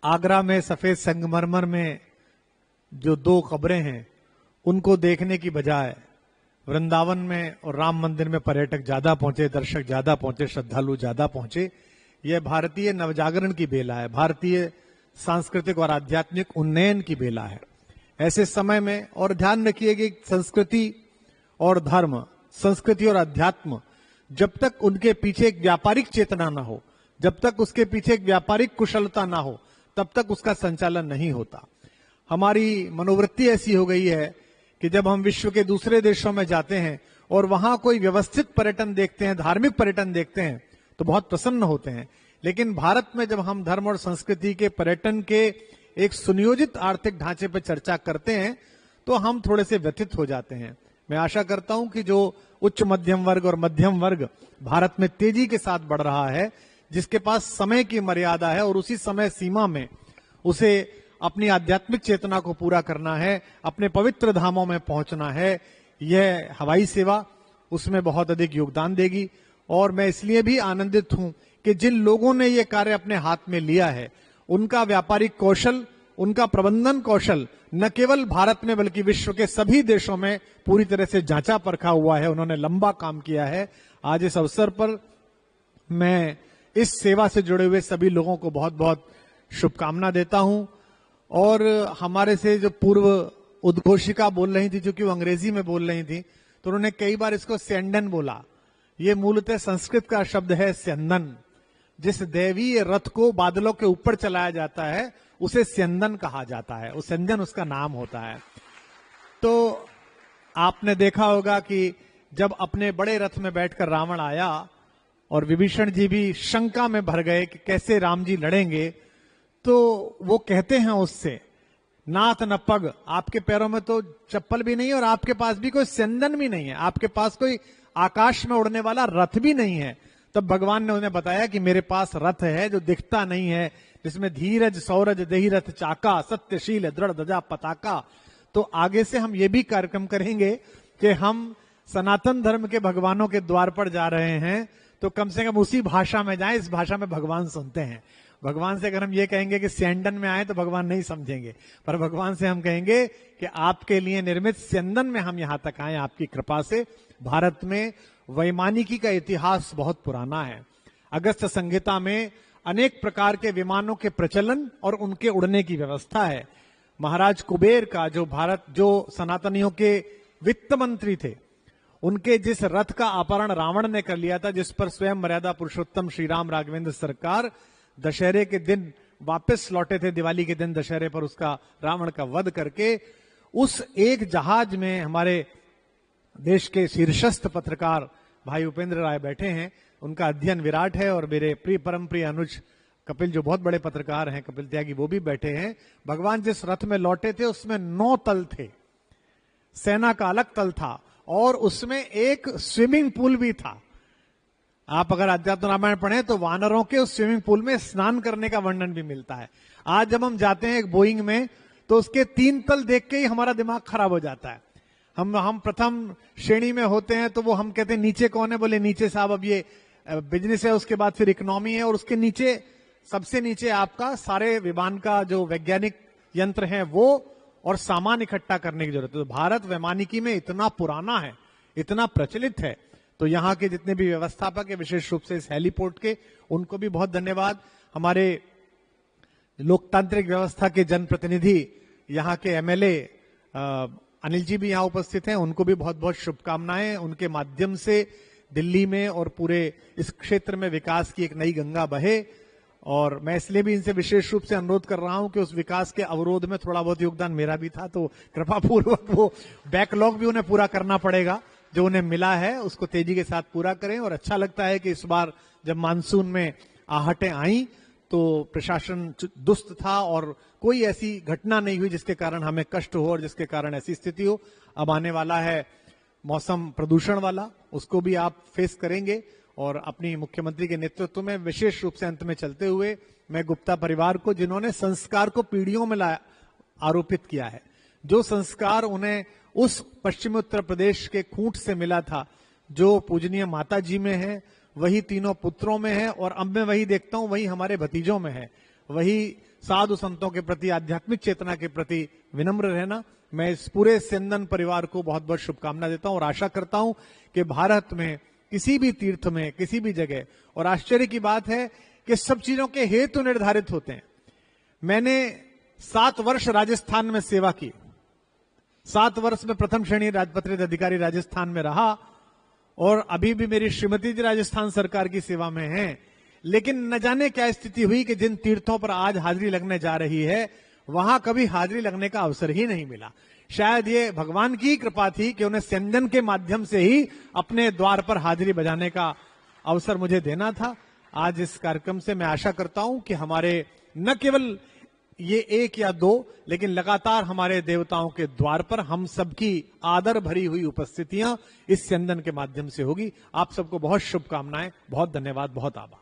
आगरा में सफेद संगमरमर में जो दो कब्रें हैं उनको देखने की बजाय वृंदावन में और राम मंदिर में पर्यटक ज्यादा पहुंचे, दर्शक ज्यादा पहुंचे, श्रद्धालु ज्यादा पहुंचे। यह भारतीय नवजागरण की बेला है, भारतीय सांस्कृतिक और आध्यात्मिक उन्नयन की बेला है। ऐसे समय में, और ध्यान रखिए कि संस्कृति और धर्म, संस्कृति और अध्यात्म, जब तक उनके पीछे एक व्यापारिक चेतना ना हो, जब तक उसके पीछे एक व्यापारिक कुशलता ना हो, तब तक उसका संचालन नहीं होता। हमारी मनोवृत्ति ऐसी हो गई है कि जब हम विश्व के दूसरे देशों में जाते हैं और वहां कोई व्यवस्थित पर्यटन देखते हैं, धार्मिक पर्यटन देखते हैं, तो बहुत प्रसन्न होते हैं। लेकिन भारत में जब हम धर्म और संस्कृति के पर्यटन के एक सुनियोजित आर्थिक ढांचे पर चर्चा करते हैं तो हम थोड़े से व्यथित हो जाते हैं। मैं आशा करता हूं कि जो उच्च मध्यम वर्ग और मध्यम वर्ग भारत में तेजी के साथ बढ़ रहा है, जिसके पास समय की मर्यादा है और उसी समय सीमा में उसे अपनी आध्यात्मिक चेतना को पूरा करना है, अपने पवित्र धामों में पहुंचना है, यह हवाई सेवा उसमें बहुत अधिक योगदान देगी। और मैं इसलिए भी आनंदित हूं कि जिन लोगों ने यह कार्य अपने हाथ में लिया है, उनका व्यापारिक कौशल, उनका प्रबंधन कौशल न केवल भारत में बल्कि विश्व के सभी देशों में पूरी तरह से जांचा परखा हुआ है। उन्होंने लंबा काम किया है। आज इस अवसर पर मैं इस सेवा से जुड़े हुए सभी लोगों को बहुत बहुत शुभकामना देता हूं। और हमारे से जो पूर्व उद्घोषिका बोल रही थी, चूंकि वो अंग्रेजी में बोल रही थी, तो उन्होंने कई बार इसको स्यंदन बोला। ये मूलतः संस्कृत का शब्द है स्यंदन। जिस दैवीय रथ को बादलों के ऊपर चलाया जाता है उसे स्यंदन कहा जाता है, उस स्यंदन उसका नाम होता है। तो आपने देखा होगा कि जब अपने बड़े रथ में बैठकर रावण आया और विभीषण जी भी शंका में भर गए कि कैसे राम जी लड़ेंगे, तो वो कहते हैं उससे, नाथ न पग, आपके पैरों में तो चप्पल भी नहीं है और आपके पास भी कोई स्यंदन भी नहीं है, आपके पास कोई आकाश में उड़ने वाला रथ भी नहीं है। तब भगवान ने उन्हें बताया कि मेरे पास रथ है जो दिखता नहीं है, जिसमें धीरज सौरज देहि रथ चाका, सत्यशील दृढ़ ध्वजा पताका। तो आगे से हम ये भी कार्यक्रम करेंगे कि हम सनातन धर्म के भगवानों के द्वार पर जा रहे हैं तो कम से कम उसी भाषा में जाएं, इस भाषा में भगवान सुनते हैं। भगवान से अगर हम ये कहेंगे कि स्यंदन में आए तो भगवान नहीं समझेंगे, पर भगवान से हम कहेंगे कि आपके लिए निर्मित स्यंदन में हम यहां तक आए आपकी कृपा से। भारत में वैमानिकी का इतिहास बहुत पुराना है। अगस्त संहिता में अनेक प्रकार के विमानों के प्रचलन और उनके उड़ने की व्यवस्था है। महाराज कुबेर का जो सनातनियों के वित्त मंत्री थे, उनके जिस रथ का अपहरण रावण ने कर लिया था, जिस पर स्वयं मर्यादा पुरुषोत्तम श्री राम राघवेंद्र सरकार दशहरे के दिन वापस लौटे थे, दिवाली के दिन दशहरे पर उसका रावण का वध करके, उस एक जहाज में हमारे देश के शीर्षस्थ पत्रकार भाई उपेंद्र राय बैठे हैं। उनका अध्ययन विराट है और मेरे प्रिय परम प्रिय अनुज कपिल जो बहुत बड़े पत्रकार हैं, कपिल त्यागी, वो भी बैठे हैं। भगवान जिस रथ में लौटे थे उसमें 9 तल थे, सेना का अलग तल था और उसमें एक स्विमिंग पूल भी था। आप अगर अध्यात्म रामायण पढ़ें तो वानरों के उस स्विमिंग पूल में स्नान करने का वर्णन भी मिलता है। आज जब हम जाते हैं एक बोइंग में तो उसके 3 तल देख के ही हमारा दिमाग खराब हो जाता है। हम प्रथम श्रेणी में होते हैं तो वो हम कहते हैं नीचे कौन है, बोले नीचे साहब अब ये बिजनेस है, उसके बाद फिर इकोनॉमी है और उसके नीचे सबसे नीचे आपका सारे विमान का जो वैज्ञानिक यंत्र है वो और सामान इकट्ठा करने की जरूरत है। तो भारत वैमानिकी में इतना पुराना है, इतना प्रचलित है। तो यहाँ के जितने भी व्यवस्थापक है, विशेष रूप से इस हेलीपोर्ट के, उनको भी बहुत धन्यवाद। हमारे लोकतांत्रिक व्यवस्था के जनप्रतिनिधि यहाँ के एमएलए अनिल जी भी यहाँ उपस्थित हैं, उनको भी बहुत बहुत शुभकामनाएं। उनके माध्यम से दिल्ली में और पूरे इस क्षेत्र में विकास की एक नई गंगा बहे। और मैं इसलिए भी इनसे विशेष रूप से अनुरोध कर रहा हूं कि उस विकास के अवरोध में थोड़ा बहुत योगदान मेरा भी था, तो कृपा पूर्वक वो बैकलॉग भी उन्हें पूरा करना पड़ेगा, जो उन्हें मिला है उसको तेजी के साथ पूरा करें। और अच्छा लगता है कि इस बार जब मानसून में आहटें आई तो प्रशासन दुस्त था और कोई ऐसी घटना नहीं हुई जिसके कारण हमें कष्ट हो और जिसके कारण ऐसी स्थिति हो। अब आने वाला है मौसम प्रदूषण वाला, उसको भी आप फेस करेंगे। और अपनी मुख्यमंत्री के नेतृत्व में विशेष रूप से अंत में चलते हुए मैं गुप्ता परिवार को, जिन्होंने संस्कार को पीढ़ियों में आरोपित किया है, जो संस्कार उन्हें उस पश्चिमी उत्तर प्रदेश के खूंट से मिला था जो पूजनीय माता जी में है, वही तीनों पुत्रों में है और अब मैं वही देखता हूं वही हमारे भतीजों में है। वही साधु संतों के प्रति, आध्यात्मिक चेतना के प्रति विनम्र रहना। मैं इस पूरे स्यंदन परिवार को बहुत बहुत शुभकामना देता हूं और आशा करता हूं कि भारत में किसी भी तीर्थ में, किसी भी जगह, और आश्चर्य की बात है कि सब चीजों के हेतु निर्धारित होते हैं। मैंने 7 वर्ष राजस्थान में सेवा की, 7 वर्ष में प्रथम श्रेणी राजपत्रित अधिकारी राजस्थान में रहा, और अभी भी मेरी श्रीमती जी राजस्थान सरकार की सेवा में हैं। लेकिन न जाने क्या स्थिति हुई कि जिन तीर्थों पर आज हाजिरी लगने जा रही है वहां कभी हाजिरी लगने का अवसर ही नहीं मिला। शायद ये भगवान की कृपा थी कि उन्हें स्यंदन के माध्यम से ही अपने द्वार पर हाजिरी बजाने का अवसर मुझे देना था। आज इस कार्यक्रम से मैं आशा करता हूं कि हमारे न केवल ये 1 या 2, लेकिन लगातार हमारे देवताओं के द्वार पर हम सबकी आदर भरी हुई उपस्थितियां इस स्यंदन के माध्यम से होगी। आप सबको बहुत शुभकामनाएं, बहुत धन्यवाद, बहुत आभार।